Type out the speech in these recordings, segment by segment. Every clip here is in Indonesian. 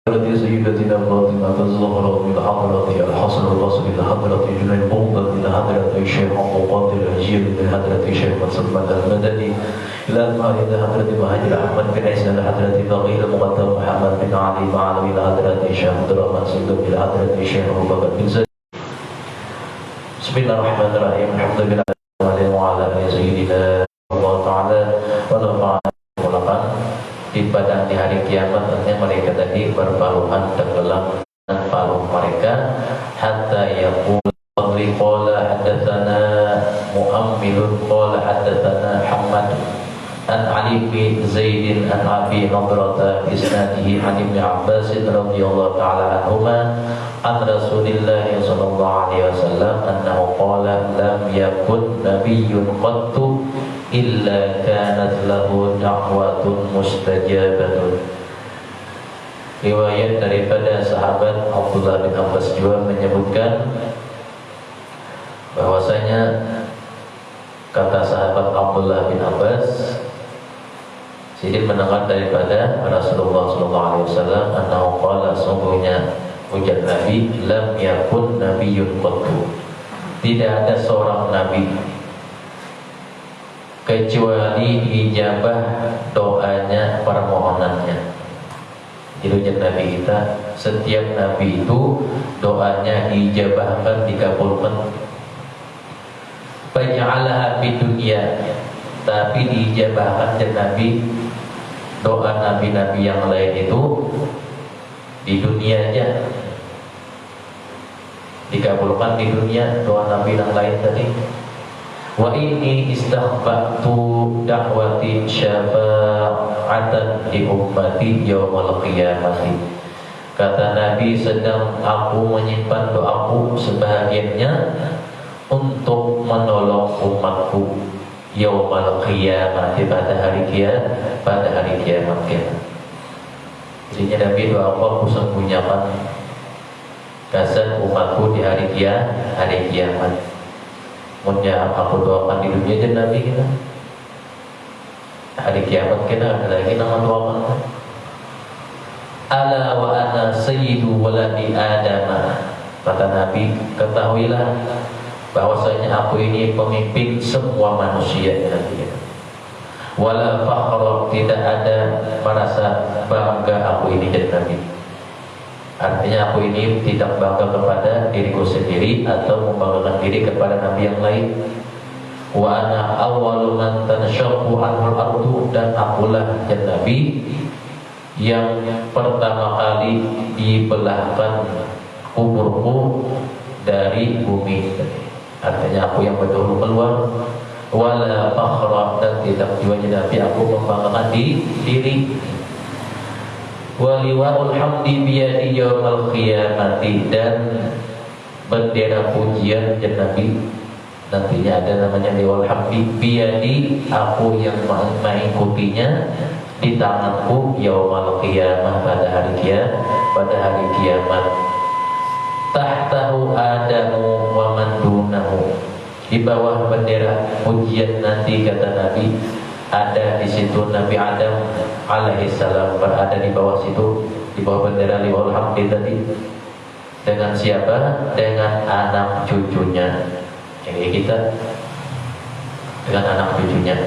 التي سيدتنا فاطمة الزهراء من حضرة الحسن البصري إلى حضرة جنيد بغداد إلى حضرة الشيخ عبد القادر الجيل إلى حضرة الشيخ سلمان المدني إلى حضرة مهاجر أحمد بن عيسى إلى حضرة فقيه المقدم محمد بن علي معلم إلى حضرة الشيخ عبد الرحمن سلم إلى حضرة الشيخ أبو بكر بن زيد. بسم الله الرحمن الرحيم. الحمد لله وعلى آله سيدنا Allah Ta'ala ونفعنا mulakan di padang di hari kiamat. Artinya mereka tadi berpaluhan tenggelam dan paluh mereka hatta yaqul qala hadatsana mu'ammilun qala hadatsana Muhammad an Ali bin Zaid an Abi Nadrata isnadihi an Ibn Abbas radhiyallahu ta'ala anhuma an Rasulillah sallallahu alaihi wasallam annahu qala lam yakun nabiyyun qattu illa kanat lahu da'watun mustajabatun. Riwayat daripada sahabat Abdullah bin Abbas juga menyebutkan bahwasanya kata sahabat Abdullah bin Abbas, Sidin mendengar daripada Rasulullah sallallahu alaihi wasallam annahu qala, sungguhnya ujar Nabi, lam yakun nabiyyun qattu, tidak ada seorang nabi kecuali dijabah doanya, permohonannya. Jadi ujar Nabi kita, setiap nabi itu doanya dijabahkan, dikabulkan. Faj'alaha fid dunya, tapi dijabahkan dan Nabi doa nabi-nabi yang lain itu di dunia aja, dikabulkan di dunia doa nabi yang lain tadi. Wa inni istaghfatu da'wati syafa'atan li ummati yaumal qiyamati. Kata Nabi, sedang aku menyimpan doaku sebahagiannya untuk menolong umatku yaumal qiyamati, pada hari kiamat. Jadinya Nabi doa Allah sembunyikan kasih umatku di hari kiamat. Munya aku doakan di dunia aja Nabi kita, hari kiamat kita ada lagi nama doakan. Ala wa ana sayyidu waladi Adam, kata Nabi, ketahuilah bahwasanya aku ini pemimpin semua manusia ya Nabi. Wala fakhra, tidak ada merasa bangga aku ini jadi Nabi. Artinya aku ini tidak bangga kepada diriku sendiri atau membanggakan diri kepada nabi yang lain. Wa ana awwalu man tanshaqqu anhul ardu, dan akulah dan nabi yang pertama kali dibelahkan kuburku dari bumi. Artinya aku yang betul keluar. Wala fakhra, dan tidak juga nabi aku membanggakan diri. Waliwaul hamdi biyadi yaumal qiyamati, dan bendera pujian dan Nabi nantinya ada namanya liwal hamdi biyadi, aku yang mengikutinya di tanganku yaumal qiyamah, pada hari kiamat. Tahtahu Adamu wa man dunahu, di bawah bendera pujian nanti kata Nabi ada di situ Nabi Adam alaihissalam, berada di bawah situ, di bawah bendera liwal hamdi tadi. Dengan siapa? Dengan anak cucunya. Jadi kita dengan anak cucunya.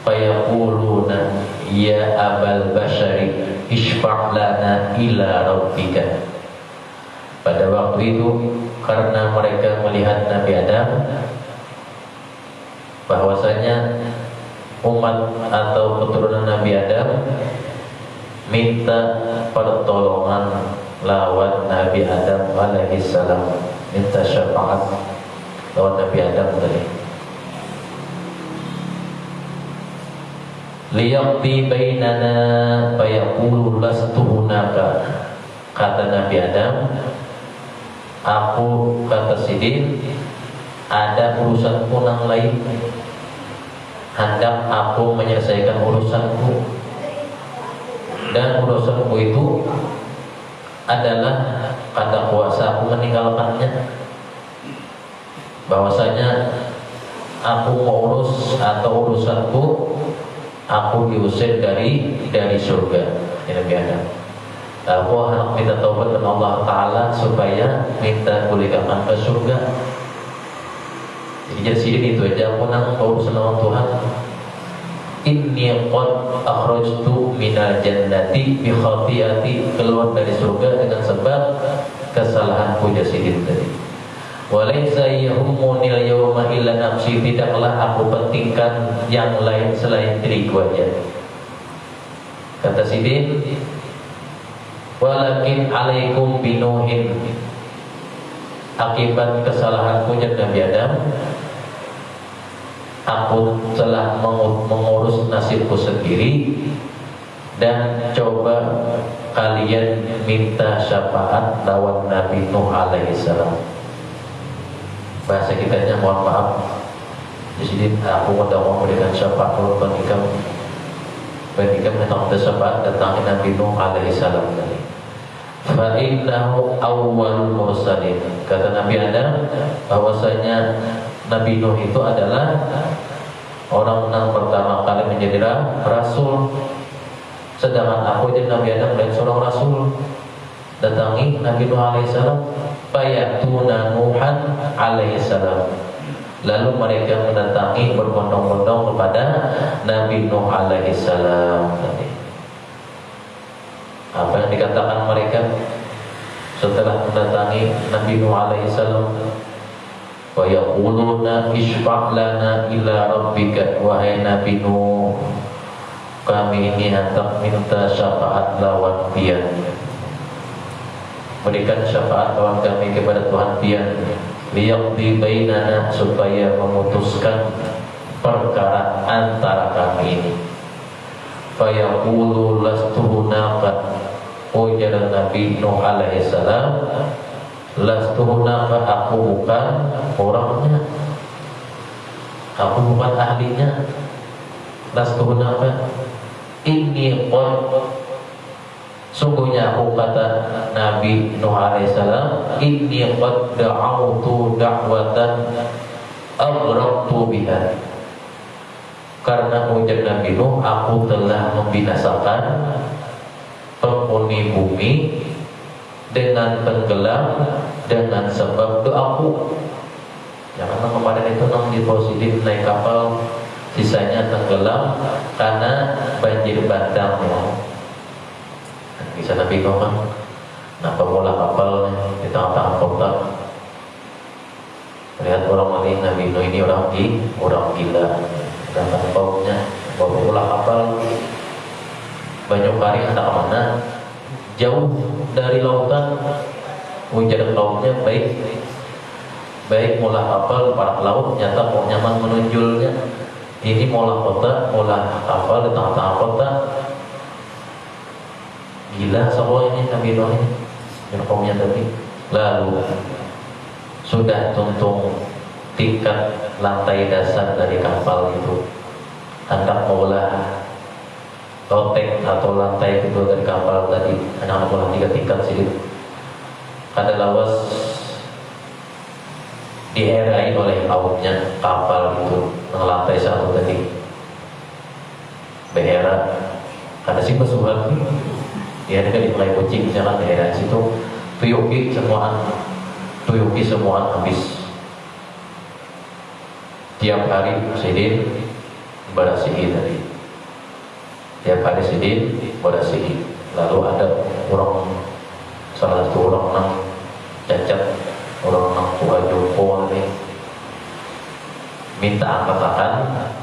Fayaquluna ya abal bashari isfa' lana ila rabbika. Pada waktu itu karena mereka melihat Nabi Adam bahwasanya umat atau keturunan Nabi Adam minta pertolongan lawan Nabi Adam alaihissalam, minta syafaat lawan Nabi Adam tadi. Liyaqdi bainana fayaqulu lastu hunaka, kata Nabi Adam, aku, kata Sidin, ada urusan punang lain, hendak aku menyelesaikan urusanku, dan urusanku itu adalah kata kuasa aku meninggalkannya. Bahwasanya aku mau urus atau urusanku, aku diusir dari surga. Nabi Adam Aku hendak minta taubat kepada Allah Ta'ala supaya minta kuliahkan ke surga. Jadi sini itu aja aku nang urusan sama Tuhan. Inni qad akhrajtu minal jannati bi khati'ati, keluar dari surga dengan sebab kesalahanku jasidin tadi. Walaysa yahummunil yawma illa nafsi, tidaklah aku pentingkan yang lain selain diriku aja. Kata Sidin, walakin alaikum binuhin, akibat kesalahanku Nabi Adam, aku telah mengurus nasibku sendiri, dan coba kalian minta syafaat lawan Nabi Nuh alaihissalam. Bahasa kitanya mohon maaf, jadi aku udah mau memberikan syafaat kalau ikam minta syafaat datangin Nabi Nuh alaihissalam tadi. Fa innahu awwalul mursalin, kata Nabi Adam bahwasanya Nabi Nuh itu adalah orang yang pertama kali menjadi rasul. Sedangkan aku dan Nabi Adam dan seorang rasul. Datangi Nabi Nuh alaihissalam, fayatuna Nuhan alaihissalam, lalu mereka mendatangi berbondong-bondong kepada Nabi Nuh alaihissalam tadi. Apa yang dikatakan mereka setelah mendatangi Nabi Nuh alaihissalam? Wa yaquluna isfa' lana ila rabbika, wahai Nabi Nuh, kami ini hendak minta syafaat lawan pian, berikan syafaat lawan kami kepada Tuhan pian, liyaqdi bainana, supaya memutuskan perkara antara kami ini. Fa yaqulu lastu hunaka, ujar Nabi Nuh alaihissalam, lastu hunaka, aku bukan orangnya, aku bukan ahlinya. Lastu hunaka, inni qad, sungguhnya aku, kata Nabi Nuh alaihissalam, inni qad da'autu da'watan aghraqtu biha, karena ujar Nabi Nuh, aku telah membinasakan penghuni bumi dengan tenggelam dengan sebab doaku. Jangan kemarin itu nang di positif naik kapal, sisanya tenggelam karena banjir bandang ya. Bisa Nabi Nuh kan, nah pemula kapal di tengah-tengah kota. Lihat orang lain, Nabi Nuh ini orang gila. Datang baunya, bawa pemula kapal banyak kali hendak kemana? Jauh dari lautan. Ujar lautnya baik mula kapal para laut, nyata mau nyaman menunjulnya. Ini mula kapal di tengah-tengah kota. Gila semua ini Nabi Nuh ini yang kaumnya tadi. Lalu sudah tuntung tingkat lantai dasar dari kapal itu, hendak maulah lotek atau lantai kedua dari kapal tadi, hanya maulah 3 tingkat sedikit. Kada lawas diherai oleh kaumnya kapal itu yang lantai 1 tadi. Behera kada sih pesuhan dia ada di mulai kucing, jangan daerah situ tuyuki semuaan habis. Tiap hari sidin berasihi tadi, tiap hari sidin berasihi. Lalu ada salah satu orang nang cacat, orang nang tua jompo ini minta angkat-angkat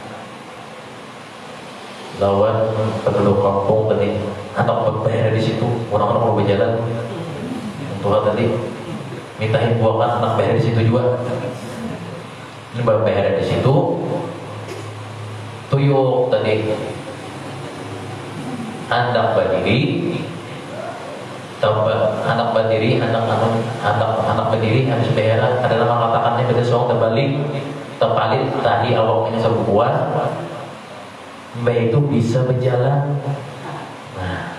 lawan penduduk kampung tadi, atau berbayar di situ. Orang-orang mau berjalan, tua tadi minta himbauan anak bayar di situ juga. Ini berbayar di situ. Tuyuk tadi anak berdiri, anak berdiri harus bayar. Ada nama katakannya pada soal terpalit tadi awaknya sebuah. Mbak itu bisa berjalan. Nah,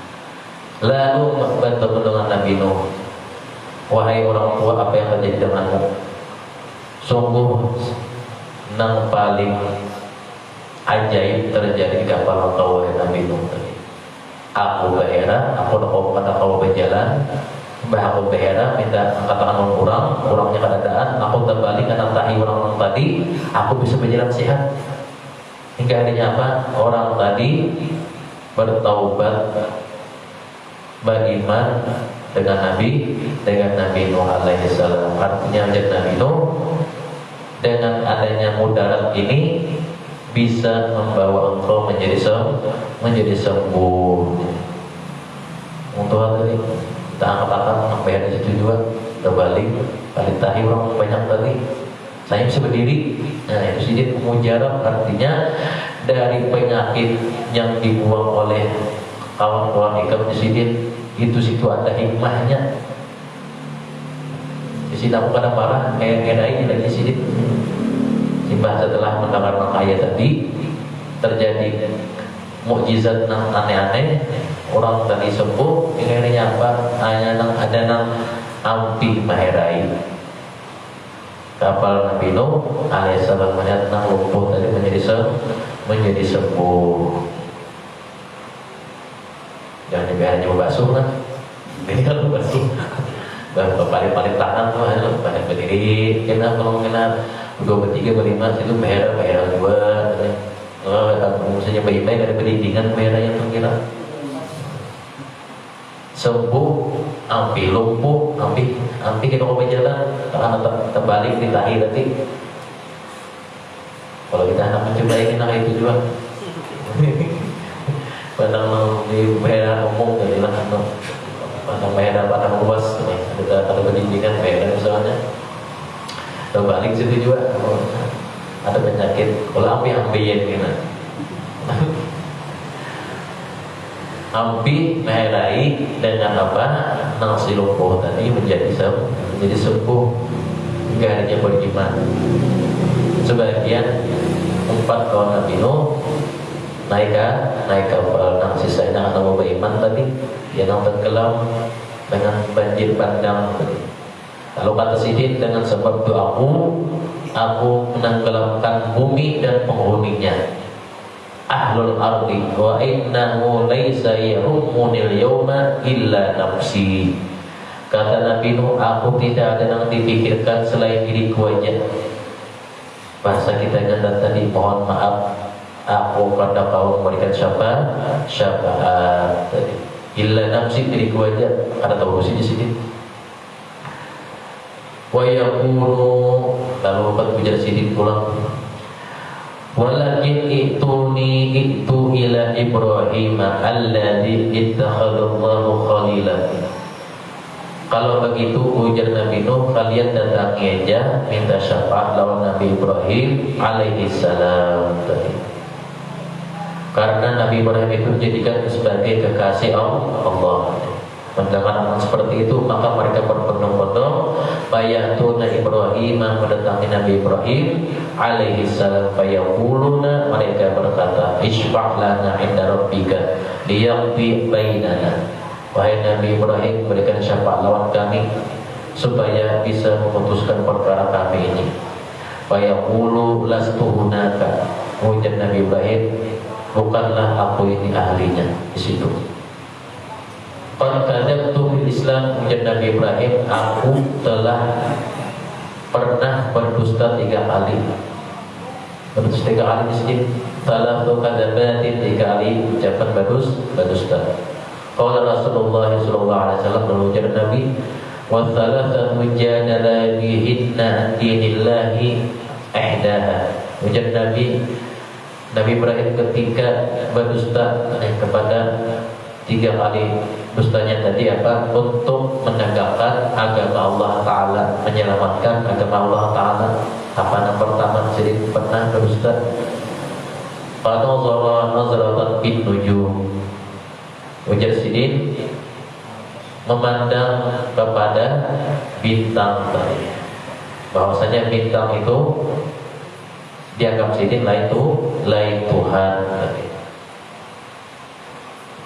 lalu bertemu dengan Nabi Nuh, wahai orang tua, apa yang terjadi denganmu? Sungguh nang paling ajaib terjadi di kapal engkau, wahai Nabi Nuh tadi. Aku behera, aku kata kau berjalan, bah aku behera, minta katakan orang kurangnya keadaan, aku terbalik karena tahi orang tadi, aku bisa berjalan sehat. Hingga adanya apa? Orang tadi bertaubat, beriman dengan Nabi Nuh alaihi salam. Artinya Nabi Nuh dengan adanya mudarat ini bisa membawa engkau menjadi sembuh. Untuk hal tadi kita angkat sampai di situ juga terbalik balik tahi orang banyak tadi. Saya bisa berdiri. Nah itu sedikit mujarab, artinya dari penyakit yang dibuang oleh kawan-kawan ikam di sini itu situ ada hikmahnya. Di sini aku kadang marah kayak ini lagi sedikit. Simbah setelah mendengar ayat tadi terjadi mukjizat nang aneh-aneh, orang tadi sembuh. Ini apa? Ada nang ampi maherai. Kapal Nabi Nuh alaihissalam melihat nang lumpuh tadi menjadi sembuh. Jangan dibiarkan coba basuh kan? Ini kan basuh. Paling tangan tuh ada banyak berdiri. Kalau dua bertiga berlima situ behera dua. Misalnya bayi-bayi ada pendidikan behera yang kira sembuh, ampi lumpuh, ampi kita mau berjalan, karena terbalik di tahi nanti. Kalau kita anak mencoba ini itu juga. Padahal di behera umum jadi lah, padahal behera padahal luas, ada pendidikan behera misalnya. Terbalik situ juga ada penyakit kalau ambil gitu. Ampi meherai dengan apa? Nasi lumpuh tadi menjadi sembuh hingga hanya beriman. Sebagian 4 kawan Nabi Nuh naik kapal nang sisanya atau beriman tadi yang tenggelam dengan banjir bandang tadi. Lalu kata Sidin, dengan sebab doaku aku menenggelamkan bumi dan penghuninya, ahlul ardi, wa innahu laisa yahumunil yawma illa nafsi. Kata Nabi Nuh, aku tidak ada yang dipikirkan selain diriku aja. Bahasa kita kata tadi, mohon maaf, aku pada kau memberikan syafaat tadi. Illa nafsi, diriku aja. Ada tahu di sini. Wa yaqulu, lalu ujar Sidin pulang, walakin itu ila Ibrahim alladzi ittakhadallahu khalila. Kalau begitu ujar Nabi Nuh, kalian datangi aja minta syafaat lawan Nabi Ibrahim alaihi salam tadi. Karena Nabi Ibrahim itu dijadikan sebagai kekasih Allah. Mendengar seperti itu, maka mereka berbondong-bondong bayatuna Ibrahim, mendatangi Nabi Ibrahim alaihi salam. Fayaquluna, mereka berkata, isfa' lana 'inda rabbika liyaqdi bainana. Wahai Nabi Ibrahim, berikan syafaat lawan kami supaya bisa memutuskan perkara kami ini. Fayaqulu lastu hunaka, ujar Nabi Ibrahim, bukanlah aku ini ahlinya di situ. Qad kadzabtu fil Islam, ujar Nabi Ibrahim, aku telah pernah berdusta 3 kali. Berdusta 3 kali di sini. Salatu kadzabatin, 3 kali ucapan berdusta. Qala Rasulullah sallallahu alaihi wasallam, ujar Nabi, wa thalathatu jadala bihinna dinillahi ihdaha. Ujar Nabi Ibrahim ketika berdusta kepada 3 kali dustanya tadi apa? Untuk menegakkan agama Allah Ta'ala, menyelamatkan agama Allah Ta'ala. Apa yang pertama? Jadi pernah berdusta. Fanazara nazratan bin nujum, ujar Sidin, memandang kepada bintang tadi. Bahwasanya bintang itu dianggap Sidin lain Tuhan tadi.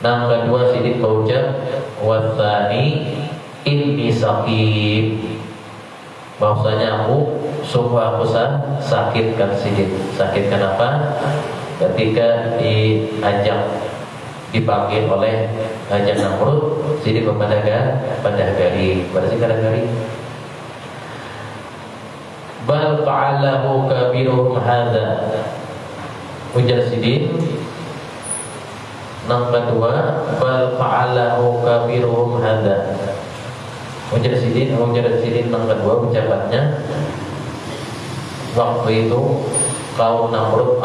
Yang kedua Sidin berucap, wasani inni sakit, bahwasanya sungguh aku sakit kan Sidin. Sakit kenapa? Ketika diajak dipanggil oleh Raja Namrud. Sidin membadah garing, pada sih garing. Bal fa'alahu kabiruhum hadza. Ujar Sidin yang kedua, bal fa'alahu kabiruhum hadza. Ujar Sidin yang kedua ucapannya, waktu itu kaum Namrud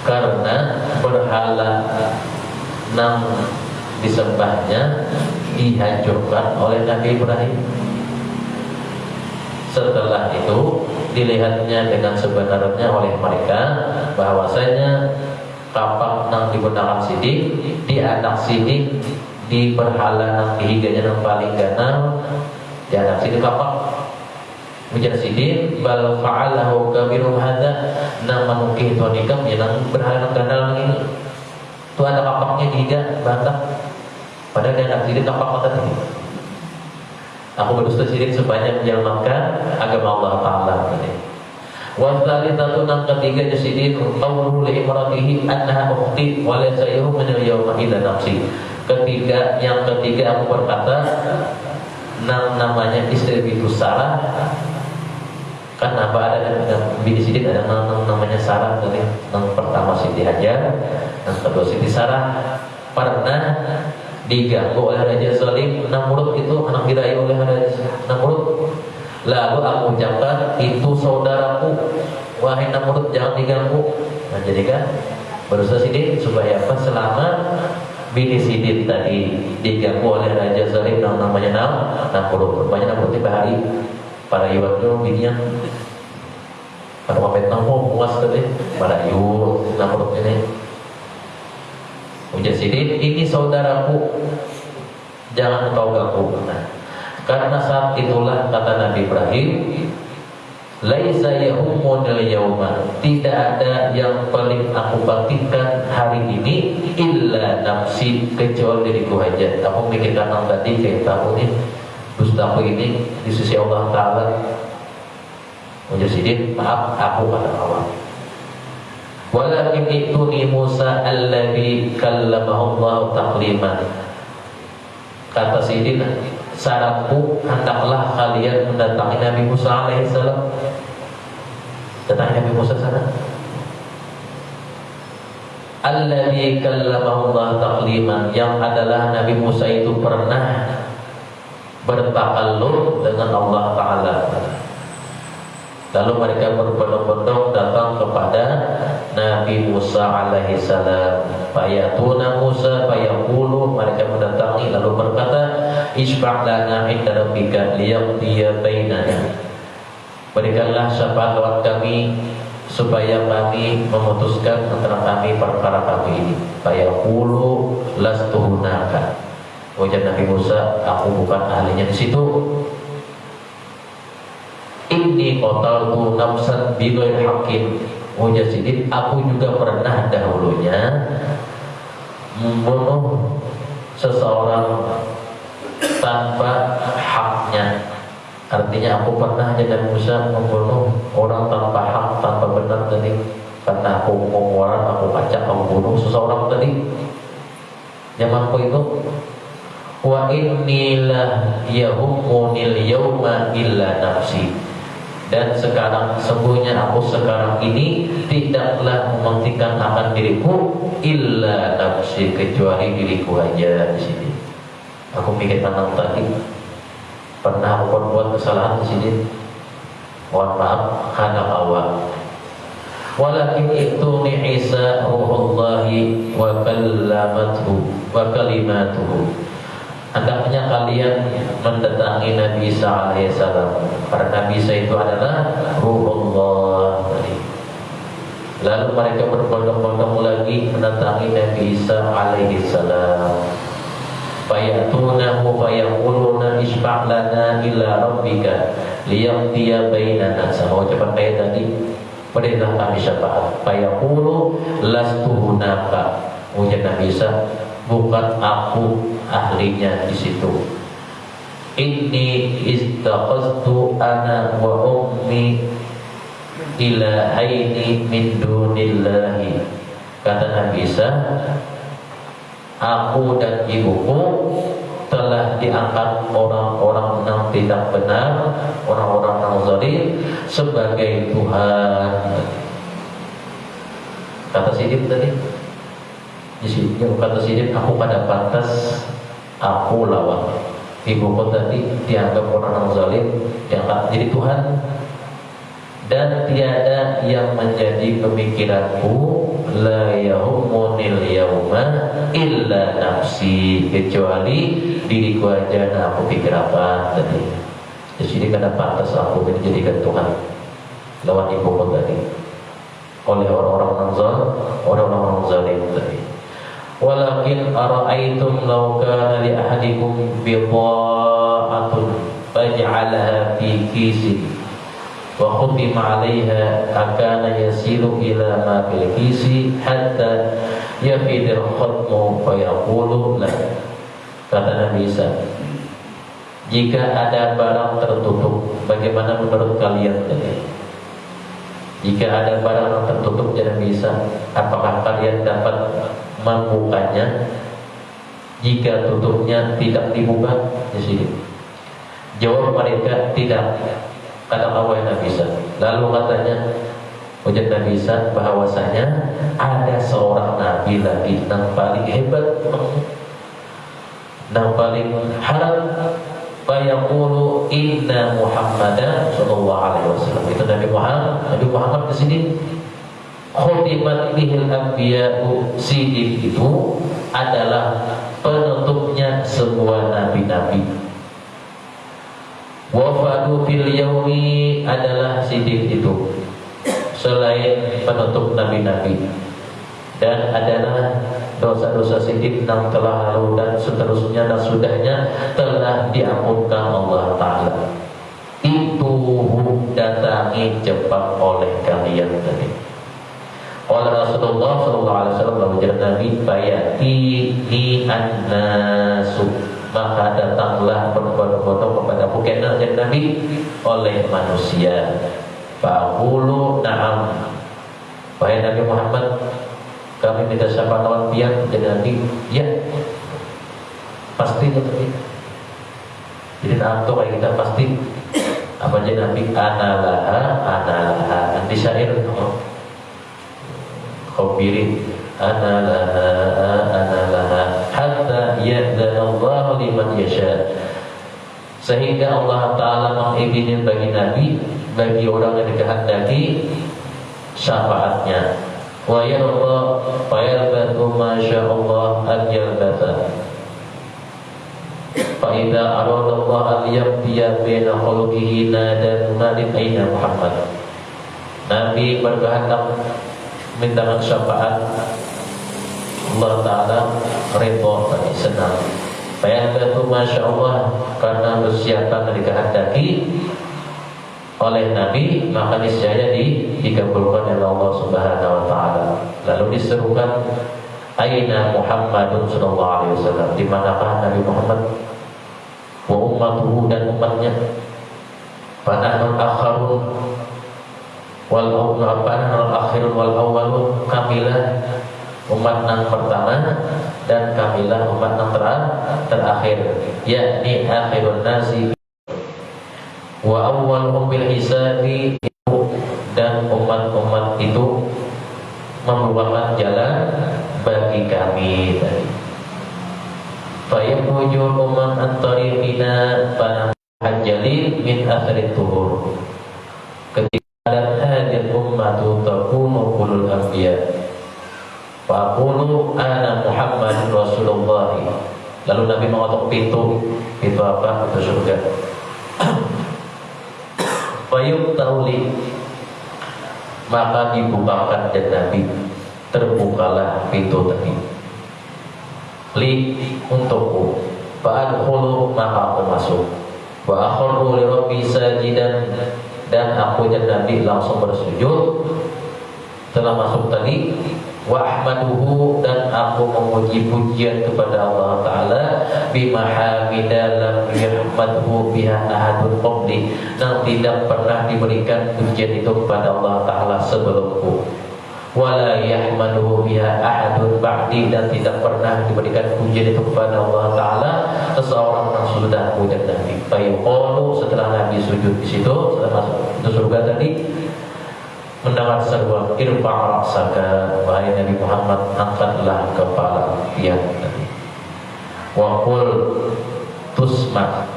karena berhala yang disembahnya dihancurkan oleh Nabi Ibrahim. Setelah itu dilihatnya dengan sebenarnya oleh mereka bahwasanya kapak yang digunakan Sidin di anak Sidin di berhala yang dihiganya yang paling ganal di anak Sidin kapak. Ujar Sidin bal fa'alahu kabirum hadza, nang manukih itu nikam yang berhala yang ganal ini itu ada kapaknya dihiga bantah padahal di anak Sidin kapak tadi. Aku berdusta Sidin sebanyak menjalankan agama Allah Ta'ala ini. Wa tsalitsatu nang ketiga Sidin qawluhu li imratihi annaha ukhti wa laysa yahum min al-yawma illa nafsi. Yang ketiga aku berkata namanya istri itu Sarah. Kan apa ada bini Sidin ada namanya Sarah tadi. Yang pertama Siti Hajar, yang kedua Siti Sarah. Pernah diganggu oleh Raja Zalim Namrud, itu anak dirayu oleh Raja Namrud. Lalu aku ucapkan, itu saudaraku, wahai Namrud jangan diganggu. Nah jadi kan berusaha Sidin supaya apa? Selama bini Sidin tadi diganggu oleh Raja Zalim yang namanya Namrud. Rupanya Namrud tiba hari para iwan itu bininya pada mamet nampu puas tadi pada iwan Namrud ini. Ujar Sidin, ini saudaraku, jangan kau ganggu. Nah, karena saat itulah kata Nabi Ibrahim, laisa yahumunil yauma, tidak ada yang paling aku bangkitkan hari ini illa nafsi, kecuali diriku aja. Aku mikirkan yang tadi kayak tahu nih dustaku ini di sisi Allah Ta'ala. Ujar Sidin, maaf aku kata Allah. Walakin ituni Musa alladhi kallamahu Allah takliman. Kata Sidin, saranku hendaklah kalian mendatangi Nabi Musa alaihissalam. Datangi Nabi Musa sana. Alladhi kallamahu Allah takliman, yang adalah Nabi Musa itu pernah bertakallum dengan Allah Ta'ala. Lalu mereka berbondong-bondong datang kepada Nabi Musa alaihissalam. Fayatuna Musa fayaqulu, mereka mendatangi lalu berkata, isfa' lana inda rabbika liyaqdiya bainana. Berikanlah syafaat lewat kami supaya kami memutuskan antara kami perkara kami ini. Fayaqulu lastu hunaka. Ujar Nabi Musa, aku bukan ahlinya di situ. Inni qataltu nafsan bighairi haqqin. Ujar Sidin, aku juga pernah dahulunya membunuh seseorang tanpa haknya. Artinya aku pernah jadi Musa membunuh orang tanpa hak, tanpa benar tadi. Karena aku orang, aku acak, aku bunuh seseorang tadi. Zamanku itu wa innilah yahumunil yawma illa nafsi. Dan sekarang sungguhnya aku sekarang ini tidaklah mementingkan akan diriku illa nafsi, kecuali diriku aja di sini. Aku mikir tentang tadi pernah aku berbuat kesalahan di sini. Mohon maaf karena awal. Walakin ituni Isa ruhullahi wa kalimatuhu. Hendaknya kalian mendatangi Nabi Isa alaihissalam, karena Nabi Isa itu adalah Ruhullah. Lalu mereka berbondong-bondong lagi mendatangi Nabi Isa alaihissalam. Fayatunahu fayaquluna isfa' lana ila rabbika liyaqdiya bainana. Sama ucapan kayak tadi, berilah kami syafaat. Fayaqulu lastu hunaka. Ujar Nabi Isa, bukan aku ahlinya di situ. Inni istaqaztu ana wa ummi ilahaini min dunillahi. Kata Nabi Isa, aku dan ibuku telah diangkat orang-orang yang tidak benar, orang-orang yang zalim sebagai Tuhan. Kata Sidin tadi, di sini kata Sidin, aku pada pantas aku lawan. Ibuku tadi dianggap orang yang zalim, diangkat jadi Tuhan. Dan tiada yang menjadi pemikiranku, la yahummunil yauma illa nafsi, kecuali diriku aja. Nah, aku pikir apa tadi. Jadi karena pantas aku dijadikan Tuhan lawan ibuku tadi oleh orang-orang zalim tadi. Walakin ara'aitum law kana li ahadikum bidha'atun faj'alaha fi kisin wa khutima 'alaiha akana yasilu ila ma fil kisi hatta yafidil khatmu fa yaqulu la. Kata Nabi Isa, jika ada barang tertutup, bagaimana menurut kalian tadi? Jika ada barang yang tertutup, jangan bisa, apakah kalian dapat membukanya jika tutupnya tidak dibuka? Jadi jawab mereka tidak. Kata Allah Nabi Isa. Lalu katanya ujar Nabi Isa bahwasanya ada seorang nabi lagi yang paling hebat, yang paling haram, fayaqulu inna Muhammadan sallallahu alaihi wasallam. Itu Nabi Muhammad di sini khutimat bihil anbiya'u. Siddiq itu adalah penutupnya semua nabi-nabi. Wafadu fil yaumi adalah Siddiq itu selain penutup nabi-nabi, dan adalah dosa-dosa Siddiq yang telah lalu dan seterusnya dan sudahnya telah diampunkan Allah Ta'ala. Itu datangi cepat oleh kalian tadi. Oleh Rasulullah SAW lalu Nabi bayati ni an-nasu, maka datanglah berbondong-bondong kepada bukena jadi Nabi oleh manusia. Fa'aqulu na'am, wahai Nabi Muhammad, kami minta syafaat lawan pian jadi Nabi. Ya, pasti Nabi. Jadi na'am tuh kayak kita pasti. Apa aja Nabi? Ana laha di syair khabirin ana laha hatta ya'dhanallahu liman yasha, sehingga Allah Ta'ala mengizinin bagi Nabi, bagi orang yang dikehendaki syafaatnya. Wa yarda fa yalbathu ma sya'allah an yalbatha, fa idza arada Allah an yabtiya baina khalqihi nada munadin aina Muhammad. Nabi berkehendak minta syafaat, Allah Ta'ala ridha dan senang. Fayabatu Masya Allah, karena persiapan yang dikehendaki oleh Nabi, maka niscaya dikabulkan oleh Allah Subhanahu Wa Ta'ala. Lalu diserukan, Aina Muhammadun Sallallahu Alaihi Wasallam, di manakah Nabi Muhammad? Wa ummatuhu, dan umatnya. Fanahul akharun wal akhirun wal awwalun, kamilah umat yang pertama dan kamilah umat yang terakhir, yakni akhirun nasi wa awwaluhum bil hisabi, dan umat-umat itu merupakan jalan bagi kami tadi. Fa yahujul umam an-tariqina fanahajjalil min akhirit tuhur. Ketika hadil ummatu takunu kulul anbiya faqulu ana Muhammad Rasulullah. Lalu Nabi mengetuk pintu apa? Pintu surga. Fayub tauli, maka dibukakan dan Nabi, terbukalah pintu tadi. Li, untukku. Fa'adkhulu, maka aku masuk. Wa akhru li rabbi sajidan, dan aku dan Nabi langsung bersujud setelah masuk tadi. Wa ahmaduhu, dan aku memuji pujian kepada Allah Ta'ala bimahamidah lam yahmadhu biha ahadun qabli, yang tidak pernah diberikan pujian itu kepada Allah Ta'ala sebelumku. wala yahmaluhu biha ahadun ba'di, dan tidak pernah diberikan pujian itu kepada Allah Ta'ala seseorang yang sudah wujud Nabi. Fayuqalu, setelah Nabi sujud di situ, setelah masuk ke surga tadi, mendengar seruan irfa' ra'saka, wahai Nabi Muhammad, angkatlah kepala dia tadi. Wa qul tusma',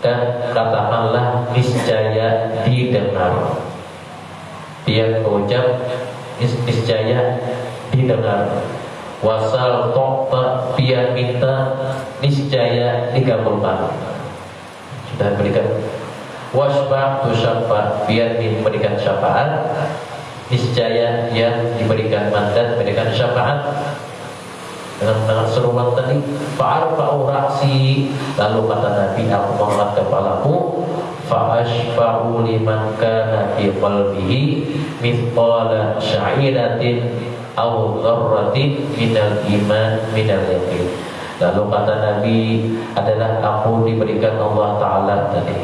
dan katakanlah niscaya didengar. Dia mengucap niscaya didengar. Wasal tokta, dia minta niscaya dikabulkan. Sudah berikan. Wasfa' tusyafa', dia diberikan syafaat, niscaya dia diberikan mandat, diberikan syafaat. Dengan seruan tadi, fa'arfa'u ra'si, lalu kata Nabi, aku mengangkat kepalaku, fa'ashfa'u liman kana fi qalbihi mithqala sya'iratin aw dzarratin minal iman minal yaqin. Lalu kata Nabi adalah aku diberikan Allah Ta'ala tadi,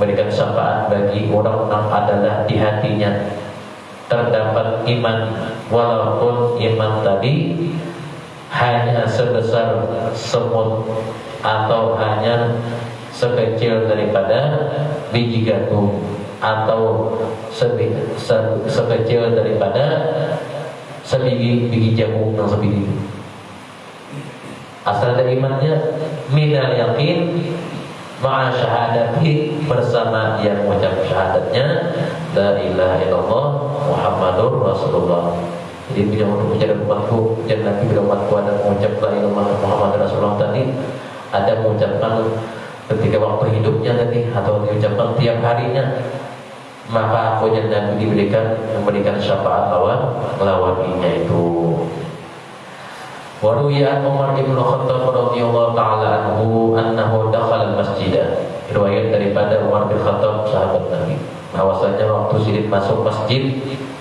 memberikan syafaat bagi orang yang adalah di hatinya terdapat iman, walaupun iman tadi hanya sebesar semut atau hanya sekecil daripada biji gandum, atau sekecil daripada sebiji jagung yang sebiji. Asal dari imannya minal yakin ma'a syahadati, bersama yang mengucap syahadatnya la ilaha illallah Muhammadur Rasulullah. Jadi bila untuk ucapan umatku, dan Nabi bila umatku ada mengucap la ilaha illallah Muhammadur Rasulullah tadi, ada mengucapkan ketika waktu hidupnya tadi, atau diucapkan tiap harinya, maka aku dan Nabi memberikan syafaat lawan itu. Waruya Umar bin Khattab radhiyallahu taala anhu annahu dakhala al-masjid. Riwayat daripada Umar bin Khattab sahabat Nabi, bahwasanya waktu Siddiq masuk masjid,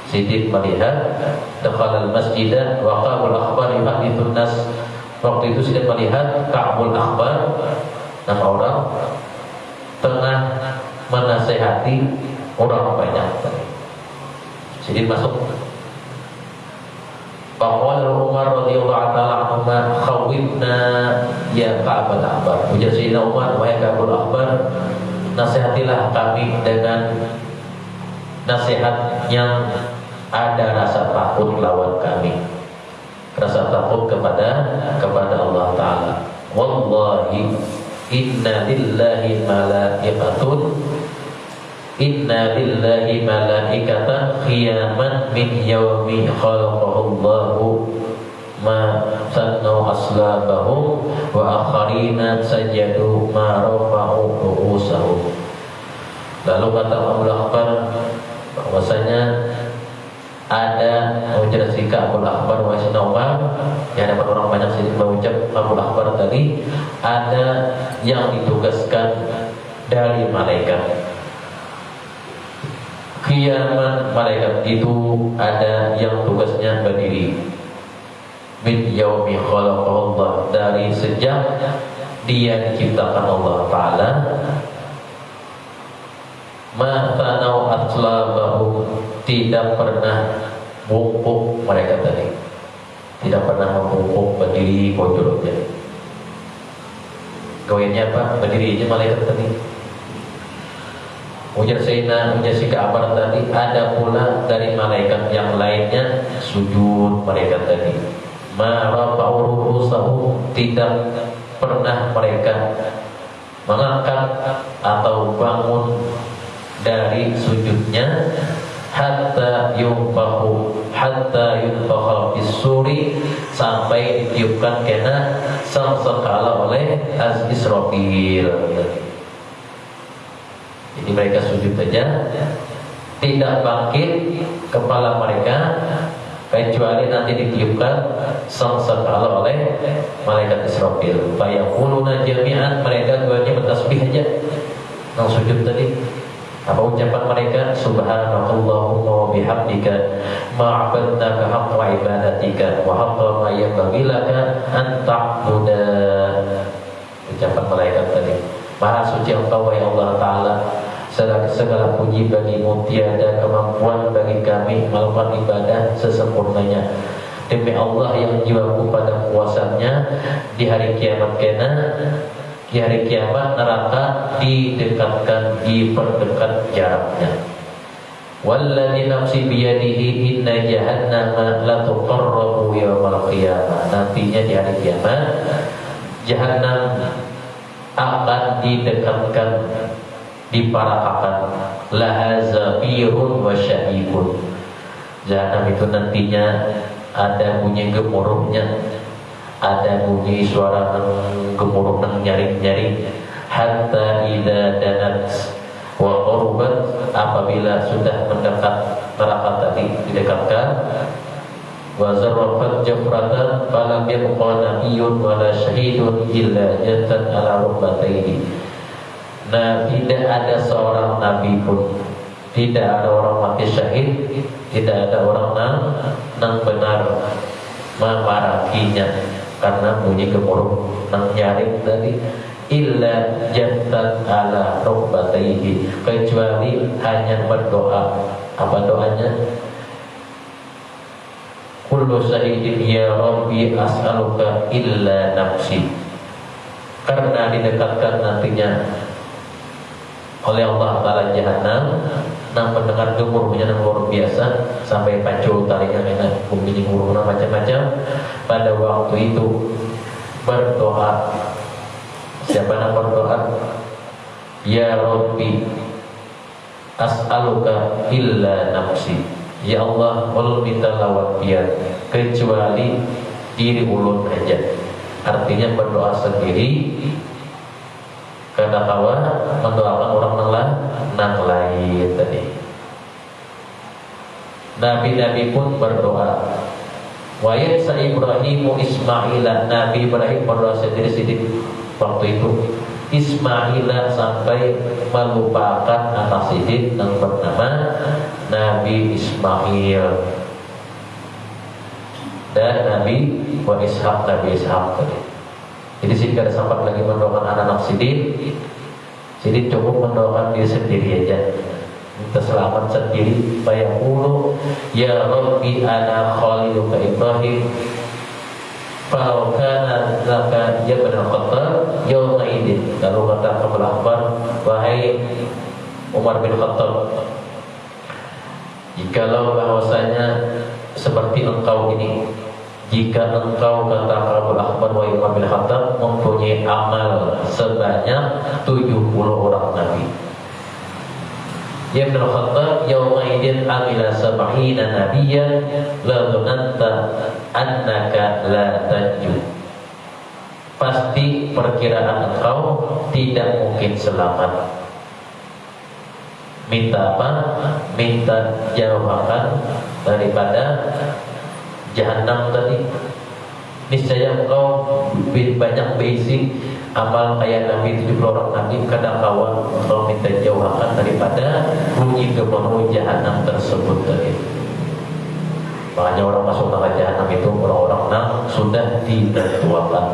Siddiq melihat dakhala al-masjid wa Ka'bul Akhbar yuhadithun nas. Waktu itu Siddiq melihat Ka'bul Akhbar, nama orang, tengah menasehati orang banyak. Siddiq masuk. Faqala Umar radhiyallahu ta'ala anhu, khawibna ya Ka'bul Akhbar. Ujar Sayyidina Umar, wahai Ka'bul Akhbar, nasihatilah kami dengan nasihat yang ada rasa takut lawan kami, rasa takut kepada Allah Ta'ala. Wallahi inna lillahi malaikatan khiyaman min yawmi khalaqahullahu ma sannu aslabahum wa akharina sajadu ma rafa'u ru'usahum. Lalu kata Abu Akhbar, bahwasanya ada ujar sikap Abu Akhbar wa Umar, yang dapat orang banyak sini mengucap Abu Akhbar tadi, ada yang ditugaskan dari malaikat. Kiamat malaikat itu ada yang tugasnya berdiri min yaumi khalaqallah, dari sejak dia diciptakan Allah Ta'ala, ma tanau atlabahu, tidak pernah bungkuk mereka tadi, tidak pernah membungkuk berdiri pojoknya. Goyangnya apa? Berdiri aja malaikat tadi. Ujar Sayyidina Ka'bar tadi, ada pula dari malaikat yang lainnya sujud mereka tadi. Ma rafa'u ru'usahum, tidak pernah mereka mengangkat atau bangun dari sujudnya, hatta yunfakha bis-suri, sampai ditiupkan kena sangkakala oleh Israfil. Jadi mereka sujud saja, tidak bangkit kepala mereka kecuali nanti ditiupkan sangkakala oleh malaikat Israfil. Fayaquluna jami'an, mereka duanya bertasbih aja yang sujud tadi. Apa ucapan mereka? Subhanakallahumma wa bihamdika ma'abadnaka haqqa ibadatika wa haqqa ma yanbaghi laka an ta'buda. Ucapan malaikat tadi, Maha suci Engkau ya Allah Ta'ala, segala puji bagimu, tiada kemampuan bagi kami melakukan ibadah sesempurnanya. Demi Allah yang jiwaku pada puasannya, di hari kiamat di hari kiamat neraka didekatkan, diperdekat jaraknya. Walladzi nafsi biyadihi inna jahannama la tuqarrabu yaumal qiyamah. Nantinya di hari kiamat Jahannam akan didekatkan, diparakakan. Laha zafirun wa syahibun. Jahannam itu nantinya ada bunyi gemuruhnya, ada bunyi suara gemuruh nyaring-nyaring. Hatta idza danat wa qurbat, apabila sudah mendekat neraka tadi didekatkan. Wa zarrafat jafratan falam yabqa nabiyyun wala syahidun illa jatan ala rukbatayhi. Nah, tidak ada seorang nabi pun, tidak ada orang mati syahid, tidak ada orang nang benar memarakinya karena bunyi gemuruh nang nyaring tadi. Illa jatan ala rukbatayhi, kecuali hanya berdoa. Apa doanya? Kullu syahidin ya Rabbi as'aluka illa nafsi. Karena didekatkan nantinya oleh Allah Ta'ala Jahannam, nang mendengar gemuruhnya yang luar biasa sampai pancul talinya dengan bunyi gemuruh macam-macam. Pada waktu itu berdoa. Siapa yang berdoa? Ya Rabbi as'aluka illa nafsi. Ya Allah, ulun minta lawan biar kecuali diri ulun aja. Artinya berdoa sendiri karena kawan mendoakan orang nang lain tadi. Nabi-nabi pun berdoa. Wa yasa Ibrahimu Ismaila, Nabi Ibrahim berdoa sendiri-sendiri waktu itu. Ismaila sampai melupakan anak sidin yang bernama Nabi Ismail dan Nabi Ishaq tadi. Jadi tidak sempat lagi mendoakan anak sidin. Jadi cukup mendoakan diri sendiri aja, minta selamat sendiri. Bayaqulu ya Rabbi ana khaliluka Ibrahim Faukana laka Jabal Khattab yawma idin. Lalu kata Abul Ahbar, wahai Umar bin Khattab, jikalau bahwasanya seperti engkau ini, jika engkau kata Abul Ahbar wahai Umar bin Khattab mempunyai amal sebanyak 70 orang nabi. Ya Ibn Khattab yawma idin amila sab'ina nabiyyan la dhunanta annaka la tanju. Pasti perkiraan engkau tidak mungkin selamat. Minta apa? Minta jauhkan daripada Jahannam tadi. Niscaya engkau banyak basic amal kayak Nabi 70 orang nabi, kadang kawan engkau minta jauhkan daripada bunyi gemuruh Jahannam tersebut tadi. Makanya orang masuk neraka Jahannam itu orang-orang yang sudah ditentuakan.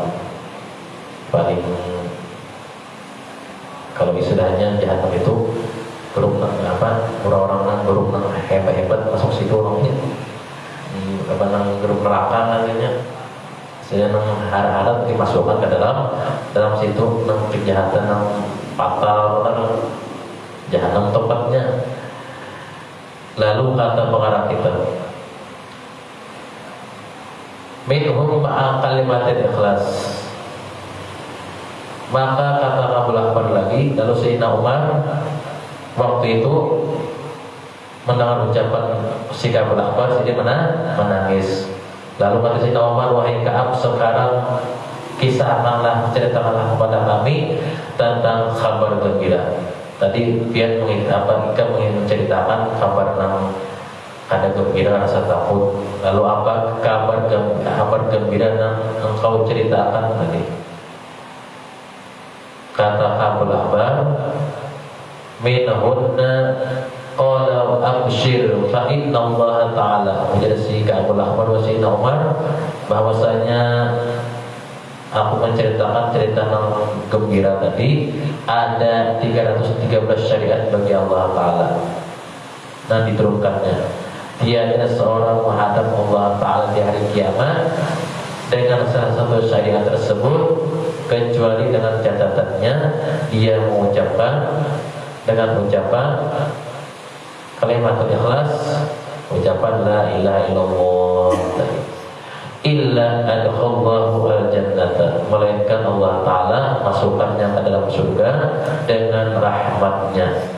Paling kalau istilahnya Jahannam itu grup orang-orang yang grup hebat-hebat masuk situ orangnya. Grup neraka namanya. Saya harap dimasukkan ke dalam situ kejahatan yang fatal kan Jahannam tempatnya. Lalu kata pengarang kita, minhum ma'a kalimatin ikhlas. Maka kata Abul Ahbar lagi, lalu Sayyidina Umar waktu itu mendengar ucapan si Abul Ahbar, dia menangis. Lalu kata Sayyidina Umar, wahai Ka'ab, sekarang kisahkanlah, ceritakanlah kepada kami tentang kabar gembira. Tadi dia ingin menceritakan kabar yang ada gembira, rasa takut. Lalu apa kabar gembira yang engkau ceritakan tadi? Kata Abul Ahbar, minhunna qala abshir fa inna Allah ta'ala. Menjadi Abul Ahbar wa Sayyidina Umar bahwasanya aku menceritakan cerita yang gembira tadi. ada 313 syariat bagi Allah Ta'ala. Nah, diturunkannya tiada seorang menghadap Allah Ta'ala di hari kiamat dengan salah satu syariat tersebut kecuali dengan catatannya dia mengucapkan dengan ucapan kalimatul ikhlas, ucapan la ilaha illallah, illa adkhallahu al-jannata, melainkan Allah Ta'ala masukkannya ke dalam surga dengan rahmatnya.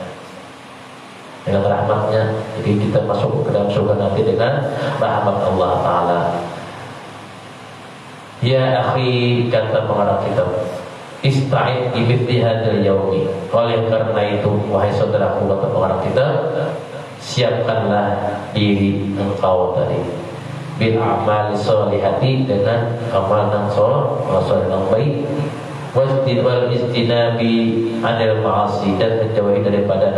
Dengan rahmatnya, jadi kita masuk ke dalam surga nanti dengan rahmat Allah Ta'ala. Ya akhi, kata pengarang kitab, ista'id bimithli hadzal yaumi. Oleh karena itu, wahai saudaraku, kata pengarang kitab, siapkanlah diri engkau tadi bil a'mal sholihati, dengan amalan saleh yang baik, wal istinabi anil ma'asi, dan menjauhi daripada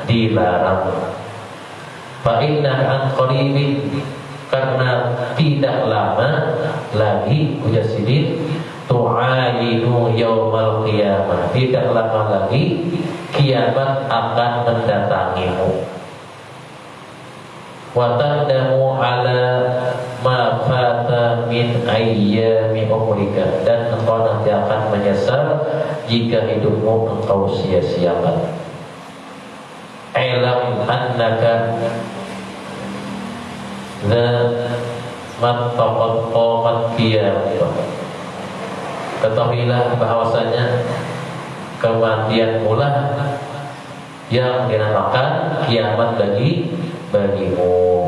dilarang. Fa inna an qaribin, karena tidak lama lagi ujar sidin, tu'ayinu yaumal qiyamah, tidak lama lagi kiamat akan mendatangimu. Wa tandamu ala ma fata min ayyami umrika, dan engkau nanti akan menyesal jika hidupmu engkau sia-siakan. Ilam annaka dza mattaqat qamat qiyamah, ketahuilah bahwasanya kematian mula yang dinamakan kiamat bagimu,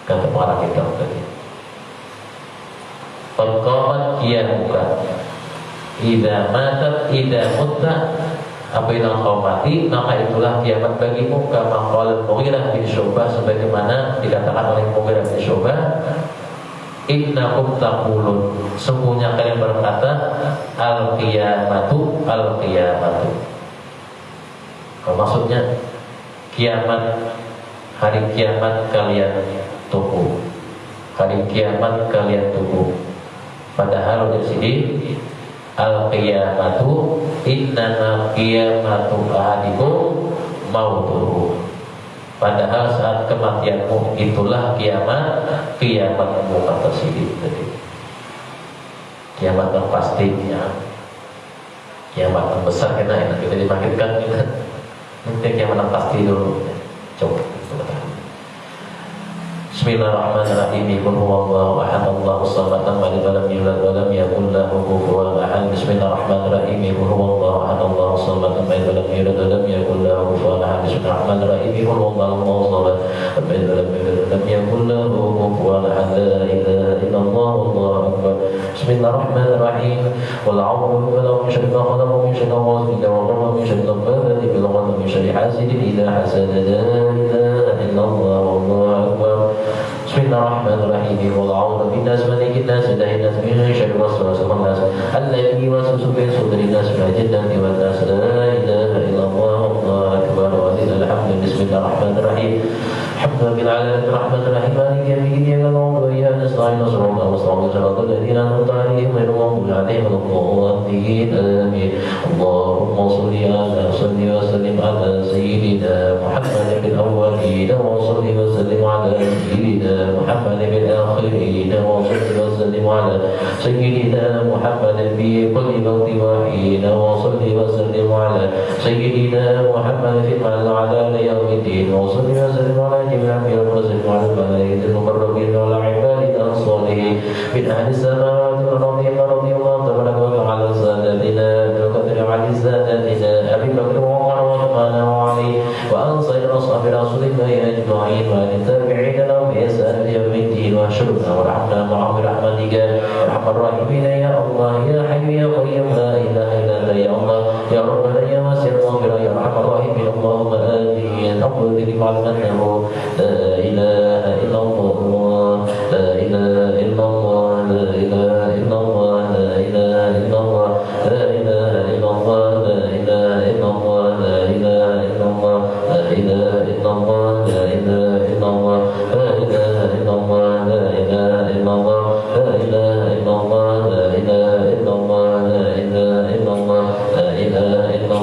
kata para kitab tadi. Qamat qiyamuka idza matat idza mutta, apabila engkau mati maka itulah kiamat bagimu. Kama qala Mughirah bin Syu'bah, sebagaimana dikatakan oleh Mughirah bin Syu'bah, innakum taqulun, sungguhnya kalian berkata al-qiyamatu al-qiyamatu. Maksudnya kiamat, hari kiamat kalian tunggu, hari kiamat kalian tunggu. Padahal di sini al-qiyamatu innama qiyamatu ahadikum mautuhu, padahal saat kematianmu itulah kiamatmu, kata sini tadi. Kiamat yang pastinya, kiamat yang besar, kita dibangkitkan kita. Nanti kiamat yang pasti dulu. Coba. Bismillahirrahmanirrahim. Qul huwallahu ahad, Allahus samad, lam yalid walam yulad walam yakul lahu kufuwan ahad. Bismillahirrahmanirrahim. Qul huwallahu ahad, Allahus samad, lam yalid walam yulad walam yakul lahu kufuwan ahad. Bismillahirrahmanirrahim. Qul huwallahu samad, lam yalid walam yulad walam yakul lahu kufuwan ahad. La ilaha illallah, wallahu akbar. Bismillahirrahmanirrahim. Wal 'a'udzu billahi min syarri ma khalaq, min syarri ghasiqin wa darra, min syarri al-ghasaqi bil ghasaq, min syarri hasidin idza hasad. La ilaha illallah, wallahu akbar. Bismillahirrahmanirrahim. Wal a'udzu binnas malikin nas ilahin nas min syarri waswasil khannas alladzi yuwaswisu fi sudurin nas min al-jinnati wan nas. La ilaha illallah, wallahu akbar. Walillahil hamd. Bismillahirrahmanirrahim. Alhamdulillahil alamin arrahmanir rahim maliki yawmiddin iyyaka na'budu wa iyyaka nasta'in ihdinas siratal ladzina an'amta 'alaihim ghairil maghdubi 'alaihim waladdallin. Amin. Allahumma shalli wa sallim ala sayyidina Muhammadin bil awwalin wa shalli wa sallim ala sayyidina Muhammadin bil akhirin wa shalli wa sallim ala sayyidina Muhammadin fi kulli waqtin wa hin wa shalli wa sallim ala sayyidina Muhammadin fi al-'ala yawmiddin wa shalli wa sallim ala جميع الأنبياء والرسل وعلى الملائكة المقربين وعلى عبادك الصالحين من أهل السماوات والأرض رضي الله تبارك وتعالى عن سادتنا وكثر عن سادتنا أبي بكر وعمر وعثمان وعلي وعن سائر أصحاب رسول الله أجمعين وعن التابعين لهم بإحسان إلى يوم الدين واحشرنا وارحمنا معهم برحمتك يا أرحم الراحمين يا الله يا حي يا قيوم لا إله إلا أنت يا الله يا ربنا يا واسع المغفرة يا أرحم الراحمين اللهم آمين. أقول ذلك على أنه لا إله إلا الله لا إله إلا الله لا إله إلا الله لا إله إلا الله لا إله إلا الله لا إله إلا الله لا إله إلا الله لا إله إلا الله لا إله إلا الله لا إله إلا الله لا إله إلا الله لا إله إلا الله لا إله إلا الله لا إله إلا الله لا إله إلا الله